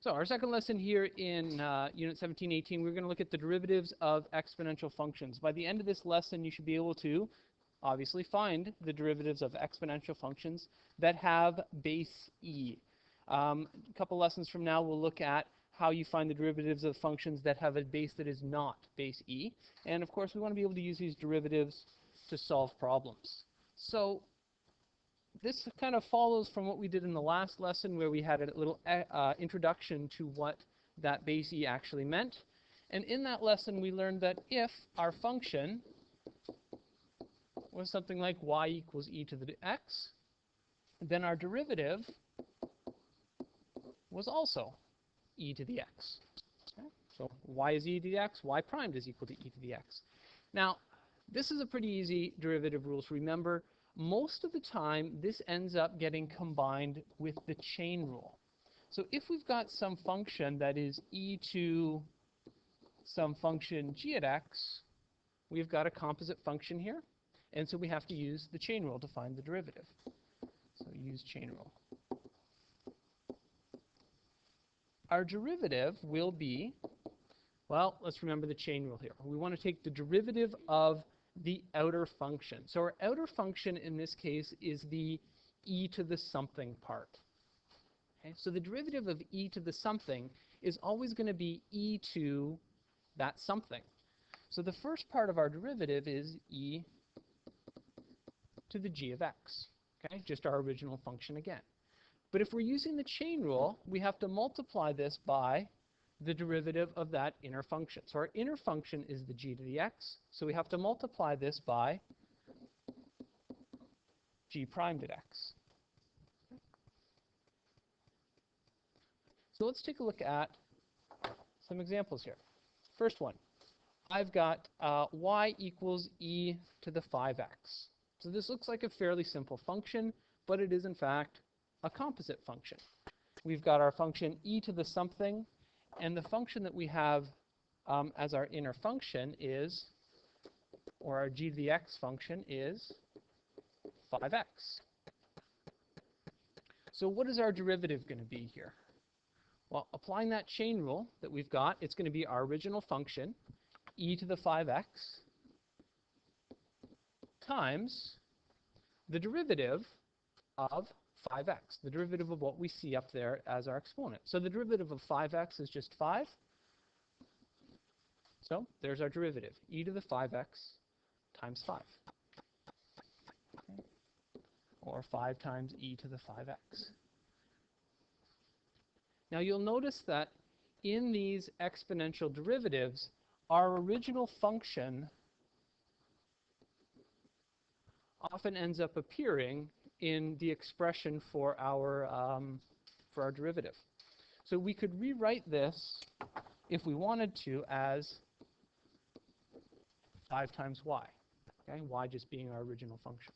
So our second lesson here in Unit 1718, we're going to look at the derivatives of exponential functions. By the end of this lesson, you should be able to obviously find the derivatives of exponential functions that have base e. A couple lessons from now, we'll look at how you find the derivatives of functions that have a base that is not base e. And of course, we want to be able to use these derivatives to solve problems. So this kind of follows from what we did in the last lesson, where we had a little introduction to what that base e actually meant. And in that lesson, we learned that if our function was something like y equals e to the x, then our derivative was also e to the x. Okay? So y is e to the x, y primed is equal to e to the x. Now, this is a pretty easy derivative rule to remember. Most of the time, this ends up getting combined with the chain rule. So if we've got some function that is e to some function g at x, we've got a composite function here. And so we have to use the chain rule to find the derivative. So use chain rule. Our derivative will be, well, let's remember the chain rule here. We want to take the derivative of the outer function. So our outer function in this case is the e to the something part. Okay? So the derivative of e to the something is always going to be e to that something. So the first part of our derivative is e to the g of x. Okay? Just our original function again. But if we're using the chain rule, we have to multiply this by the derivative of that inner function. So our inner function is the g to the x, so we have to multiply this by g primed at x. So let's take a look at some examples here. First one, I've got y equals e to the 5x. So this looks like a fairly simple function, but it is in fact a composite function. We've got our function e to the something, and the function that we have as our inner function is, or our g to the x function is 5x. So what is our derivative going to be here? Well, applying that chain rule that we've got, it's going to be our original function, e to the 5x, times the derivative of 5x, the derivative of what we see up there as our exponent. So the derivative of 5x is just 5. So there's our derivative, e to the 5x times 5. Okay. Or 5 times e to the 5x. Now you'll notice that in these exponential derivatives, our original function often ends up appearing in the expression for our derivative. So we could rewrite this, if we wanted to, as 5 times y. Okay, y just being our original function.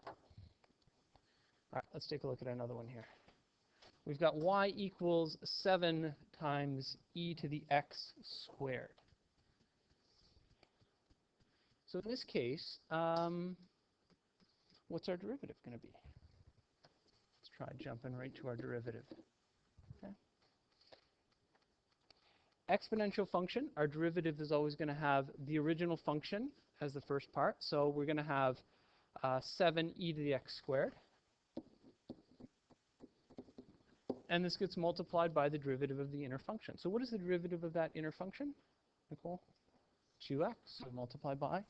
All right, let's take a look at another one here. We've got y equals 7 times e to the x squared. So in this case, what's our derivative going to be? Let's try jumping right to our derivative. Okay. Exponential function, our derivative is always going to have the original function as the first part. So we're going to have 7e to the x squared. And this gets multiplied by the derivative of the inner function. So what is the derivative of that inner function, Nicole? 2x. So multiply by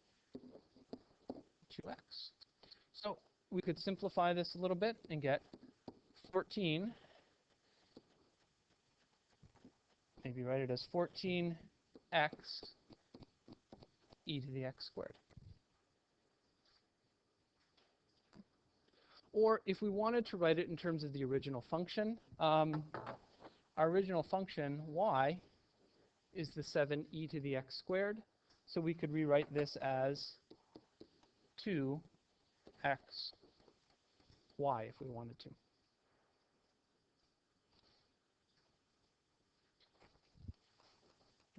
2x. So we could simplify this a little bit and get 14. Maybe write it as 14x e to the x squared. Or if we wanted to write it in terms of the original function, our original function, y, is the 7e to the x squared. So we could rewrite this as 2x y if we wanted to.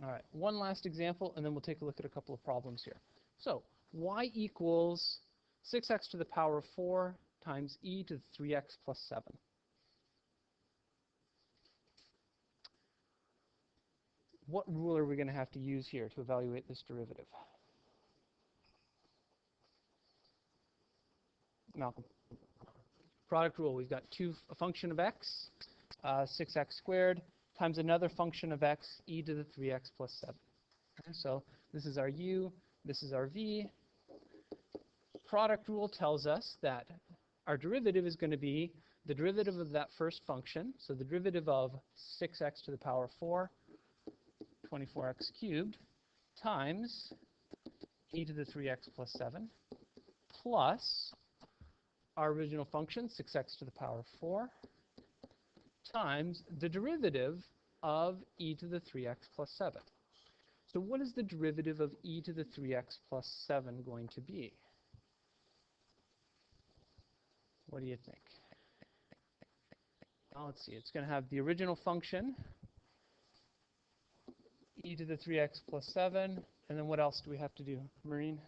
All right, one last example, and then we'll take a look at a couple of problems here. So y equals 6x to the power of 4 times e to the 3x plus 7. what rule are we going to have to use here to evaluate this derivative? Malcolm. Product rule. We've got a function of x, 6x squared, times another function of x, e to the 3x plus 7. Okay, so this is our u, this is our v. Product rule tells us that our derivative is going to be the derivative of that first function, so the derivative of 6x to the power 4, 24x cubed, times e to the 3x plus 7, plus our original function, 6x to the power 4, times the derivative of e to the 3x plus 7. So what is the derivative of e to the 3x plus 7 going to be? What do you think? Well, let's see. It's going to have the original function, e to the 3x plus 7, and then what else do we have to do, Maureen?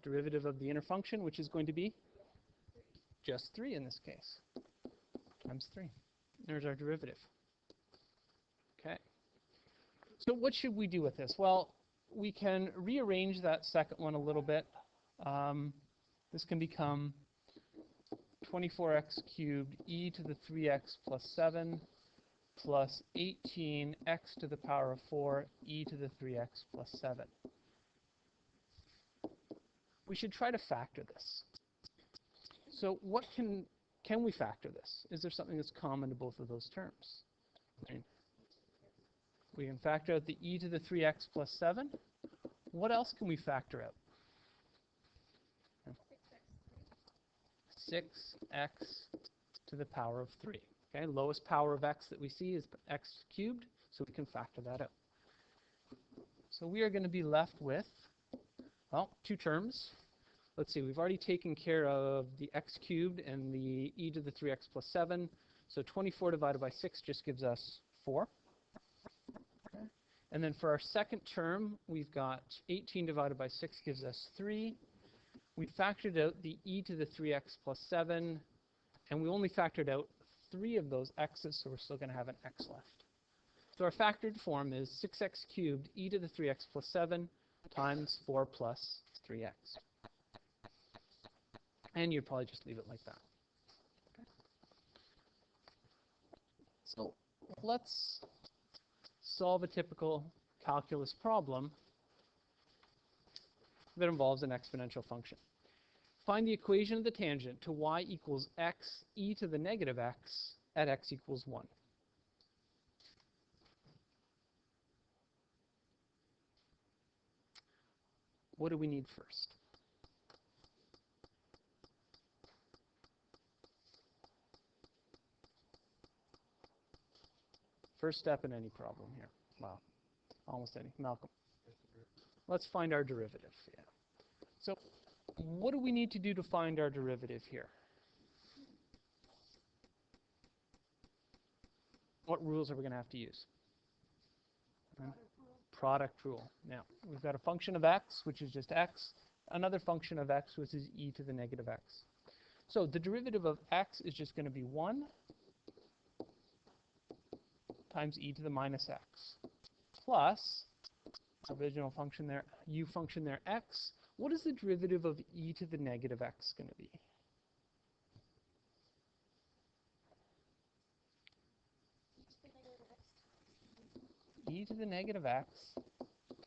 Derivative of the inner function, which is going to be just 3 in this case, times 3. There's our derivative. Okay. So what should we do with this? Well, we can rearrange that second one a little bit. This can become 24x cubed e to the 3x plus 7 plus 18x to the power of 4 e to the 3x plus 7. We should try to factor this. So what can we factor this? Is there something that's common to both of those terms? We can factor out the e to the 3x plus 7. What else can we factor out? 6x to the power of 3. Okay, lowest power of x that we see is x cubed, so we can factor that out. So we are going to be left with, well, two terms. Let's see, we've already taken care of the x cubed and the e to the 3x plus 7. So 24 divided by 6 just gives us 4. Okay. And then for our second term, we've got 18 divided by 6 gives us 3. We factored out the e to the 3x plus 7, and we only factored out 3 of those x's, so we're still going to have an x left. So our factored form is 6x cubed e to the 3x plus 7 times 4 plus 3x. And you'd probably just leave it like that. Okay. So let's solve a typical calculus problem that involves an exponential function. Find the equation of the tangent to y equals x e to the negative x at x equals 1. What do we need first? First step in any problem here. Wow, almost any. Malcolm. Let's find our derivative. Yeah. So what do we need to do to find our derivative here? What rules are we going to have to use? Product rule. Now, we've got a function of x, which is just x, another function of x, which is e to the negative x. So the derivative of x is just going to be 1 times e to the minus x plus original function there, u function there, x. What is the derivative of e to the negative x going to be? E to the negative x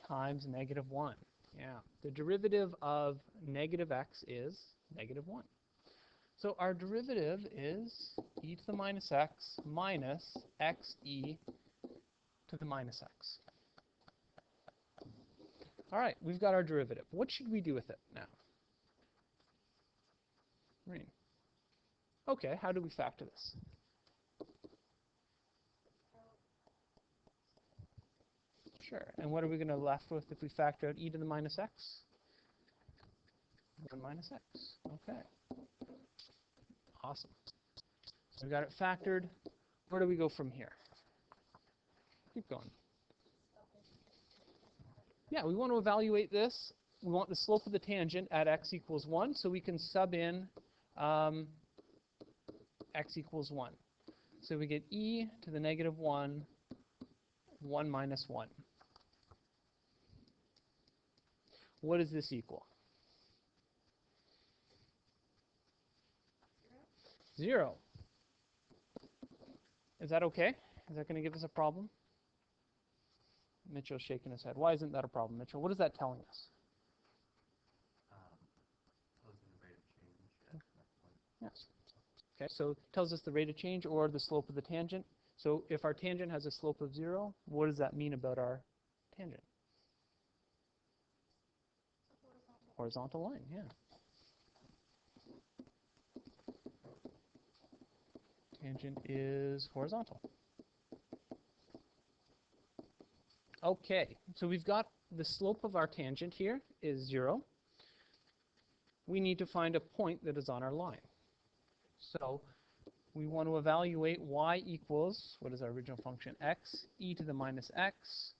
times negative 1. Yeah, the derivative of negative x is negative 1. So our derivative is e to the minus x minus xe to the minus x. All right, we've got our derivative. What should we do with it now? Maureen. Okay, how do we factor this? Sure. And what are we going to left with if we factor out e to the minus x? 1 minus x. Okay. Awesome. So we've got it factored. Where do we go from here? Keep going. Yeah, we want to evaluate this. We want the slope of the tangent at x equals 1, so we can sub in x equals 1. So we get e to the negative 1, 1 minus 1. What does this equal? 0. Is that okay? Is that going to give us a problem? Mitchell's shaking his head. Why isn't that a problem, Mitchell? What is that telling us? Yes. Okay, so it tells us the rate of change or the slope of the tangent. So if our tangent has a slope of 0, what does that mean about our tangent? Horizontal line, yeah. Tangent is horizontal. Okay, so we've got the slope of our tangent here is 0. We need to find a point that is on our line. So we want to evaluate y equals, what is our original function? X, e to the minus x.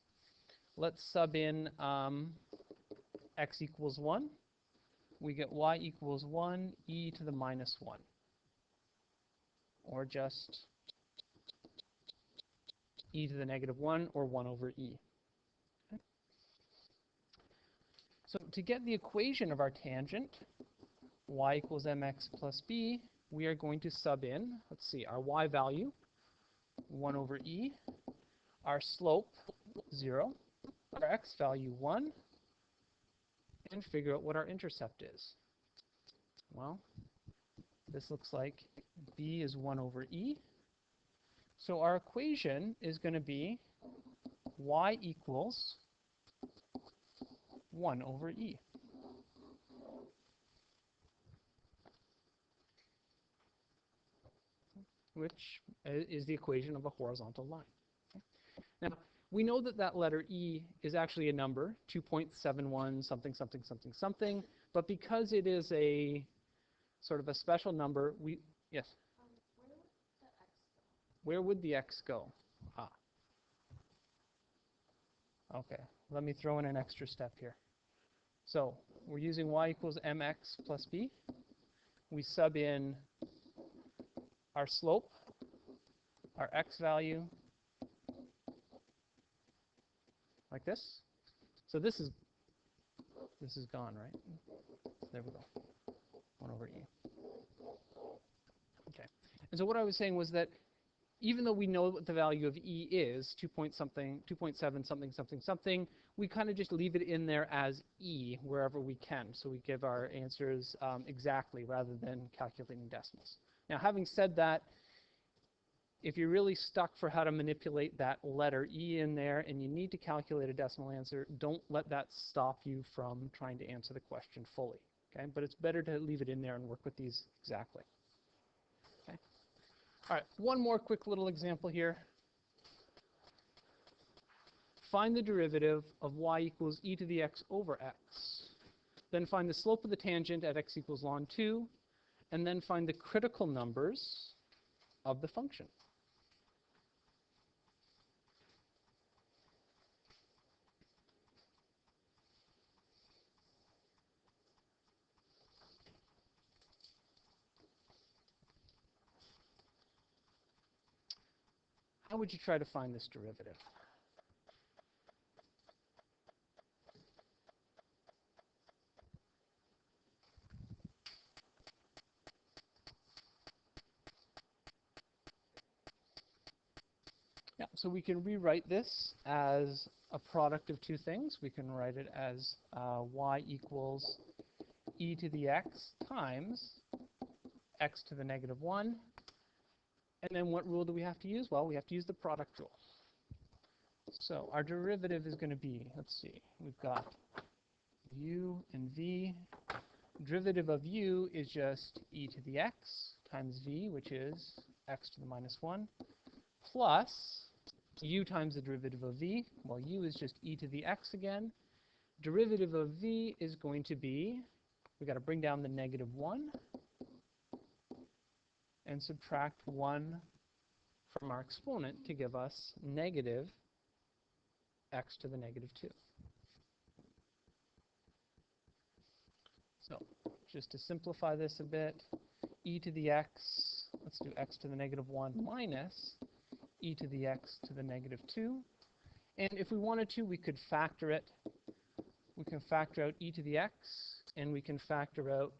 Let's sub in x equals 1. We get y equals 1, e to the minus 1. Or just e to the negative 1, or 1 over e. Okay. So to get the equation of our tangent, y equals mx plus b, we are going to sub in, let's see, our y value, 1 over e, our slope, 0, our x value, 1, and figure out what our intercept is. Well, this looks like b is 1 over e. So our equation is going to be y equals 1 over e. Which is the equation of a horizontal line. Now, we know that that letter e is actually a number, 2.71 something, something, something, something, but because it is a sort of a special number, yes? Where would the x go? Ah. Okay, let me throw in an extra step here. So we're using y equals mx plus b. We sub in our slope, our x value, like this. So this is gone, right? There we go. 1 over e. Okay. And so what I was saying was that even though we know what the value of e is, 2.7 something something something, we kind of just leave it in there as e wherever we can. So we give our answers exactly rather than calculating decimals. Now, having said that, if you're really stuck for how to manipulate that letter e in there and you need to calculate a decimal answer, don't let that stop you from trying to answer the question fully. Okay? But it's better to leave it in there and work with these exactly. Okay? All right, one more quick little example here. Find the derivative of y equals e to the x over x. Then find the slope of the tangent at x equals ln 2, and then find the critical numbers of the function. How would you try to find this derivative? Yeah, so we can rewrite this as a product of two things. We can write it as y equals e to the x times x to the negative 1. And then what rule do we have to use? Well, we have to use the product rule. So our derivative is going to be, let's see, we've got u and v. Derivative of u is just e to the x times v, which is x to the minus 1, plus u times the derivative of v. Well, u is just e to the x again. Derivative of v is going to be, we've got to bring down the negative 1 and subtract 1 from our exponent to give us negative x to the negative 2. So just to simplify this a bit, e to the x let's do x to the negative 1 minus e to the x to the negative 2. And if we wanted to, we could factor it. We can factor out e to the x, and we can factor out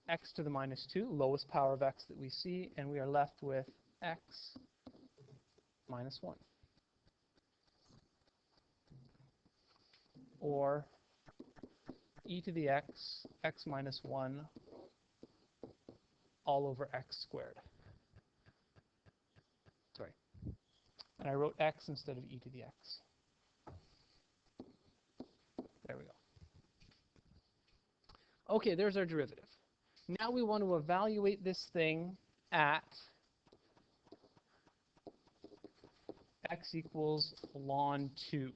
x to the minus 2, lowest power of x that we see, and we are left with x minus 1. Or e to the x, x minus 1, all over x squared. Sorry. And I wrote x instead of e to the x. There we go. Okay, there's our derivative. Now we want to evaluate this thing at x equals ln 2.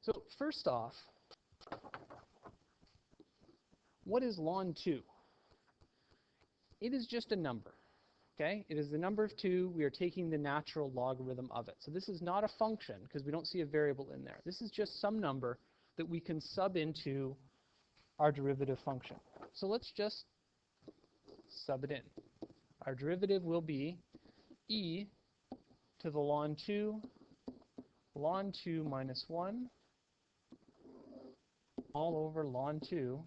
So first off, what is ln 2? It is just a number. Okay, it is the number of 2. We are taking the natural logarithm of it. So this is not a function because we don't see a variable in there. This is just some number that we can sub into our derivative function. So let's just sub it in. Our derivative will be e to the ln 2 minus 1 all over ln 2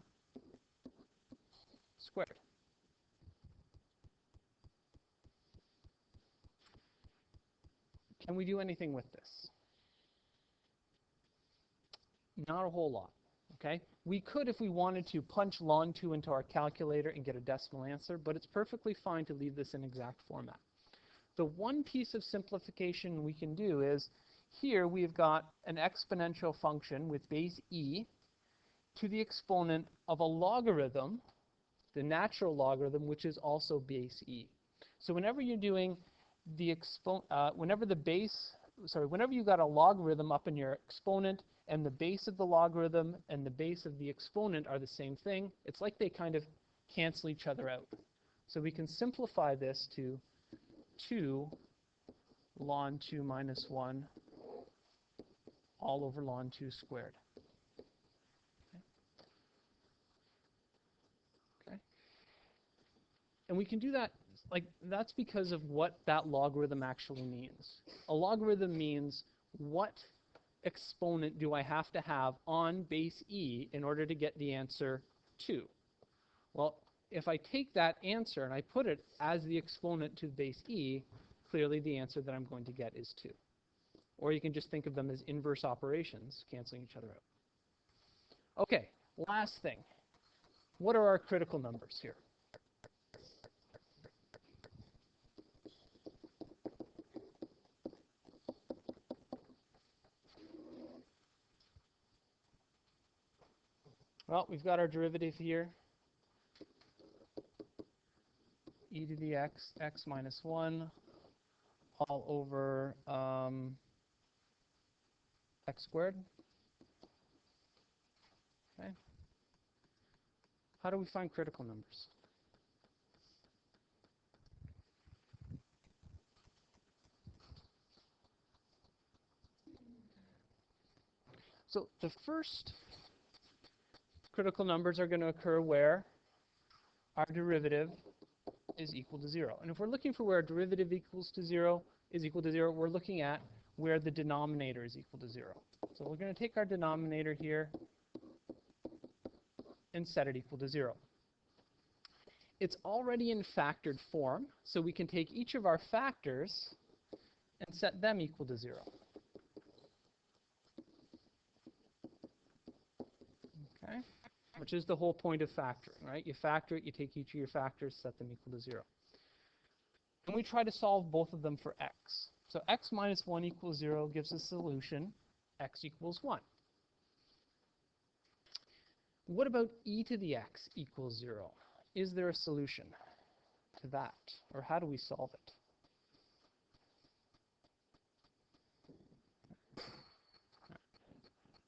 squared. Can we do anything with this? Not a whole lot. Okay? We could, if we wanted to, punch ln 2 into our calculator and get a decimal answer, but it's perfectly fine to leave this in exact format. The one piece of simplification we can do is, here we've got an exponential function with base e to the exponent of a logarithm, the natural logarithm, which is also base e. So whenever you're doing the whenever you've got a logarithm up in your exponent and the base of the logarithm and the base of the exponent are the same thing, it's like they kind of cancel each other out. So we can simplify this to 2 ln 2 minus 1 all over ln 2 squared. Okay. And we can do that, like, that's because of what that logarithm actually means. A logarithm means what exponent do I have to have on base e in order to get the answer 2? Well, if I take that answer and I put it as the exponent to base e, clearly the answer that I'm going to get is 2. Or you can just think of them as inverse operations, canceling each other out. Okay, last thing. What are our critical numbers here? Well, we've got our derivative here. E to the x, x minus 1, all over x squared. Okay. How do we find critical numbers? So the first critical numbers are going to occur where our derivative is equal to 0. And if we're looking for where our derivative is equal to 0, we're looking at where the denominator is equal to 0. So we're going to take our denominator here and set it equal to 0. It's already in factored form, so we can take each of our factors and set them equal to 0. Okay? Which is the whole point of factoring, right? You factor it, you take each of your factors, set them equal to 0. And we try to solve both of them for x. So x minus 1 equals 0 gives a solution, x equals 1. What about e to the x equals 0? Is there a solution to that? Or how do we solve it?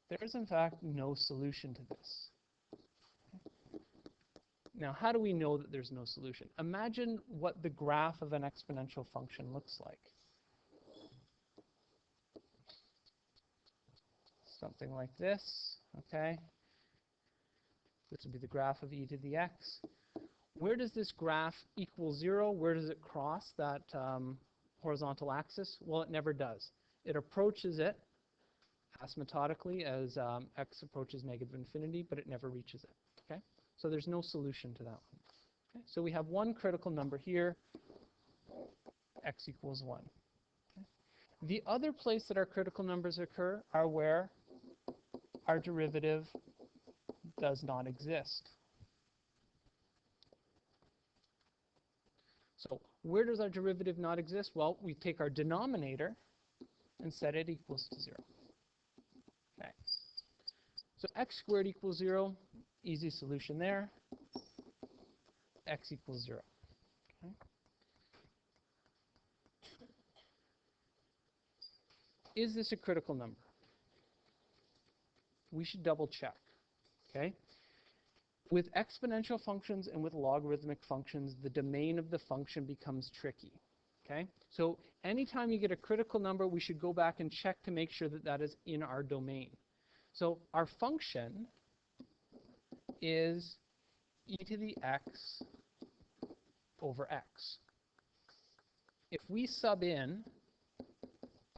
There is, in fact, no solution to this. Now, how do we know that there's no solution? Imagine what the graph of an exponential function looks like. Something like this, okay? This would be the graph of e to the x. Where does this graph equal 0? Where does it cross that horizontal axis? Well, it never does. It approaches it asymptotically as x approaches negative infinity, but it never reaches it. Okay, so there's no solution to that one. Okay? So we have one critical number here, x equals 1. Okay? The other place that our critical numbers occur are where our derivative does not exist. So where does our derivative not exist? Well, we take our denominator and set it equals to 0. Okay. So x squared equals 0, easy solution there. X equals 0. Okay. Is this a critical number? We should double check. Okay. With exponential functions and with logarithmic functions, the domain of the function becomes tricky. Okay? So anytime you get a critical number, we should go back and check to make sure that that is in our domain. So our function is e to the x over x. If we sub in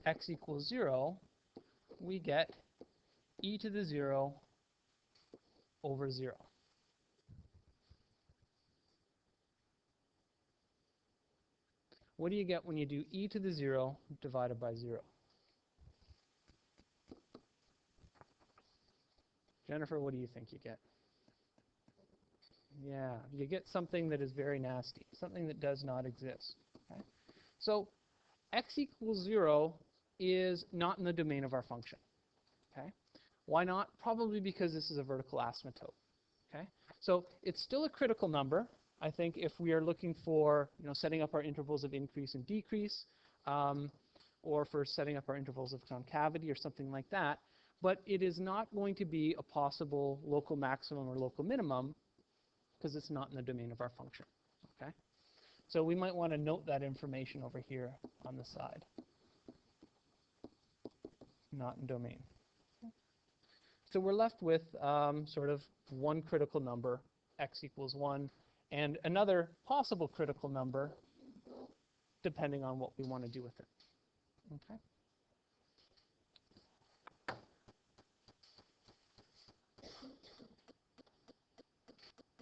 x equals 0, we get e to the 0 over 0. What do you get when you do e to the 0 divided by 0? Jennifer, what do you think you get? Yeah, you get something that is very nasty, something that does not exist. Okay? So x equals 0 is not in the domain of our function. Okay? Why not? Probably because this is a vertical asymptote. Okay? So it's still a critical number. I think if we are looking for, setting up our intervals of increase and decrease, or for setting up our intervals of concavity or something like that, but it is not going to be a possible local maximum or local minimum because it's not in the domain of our function. Okay? So we might want to note that information over here on the side. Not in domain. So we're left with sort of one critical number, x equals 1, and another possible critical number depending on what we want to do with it. Okay?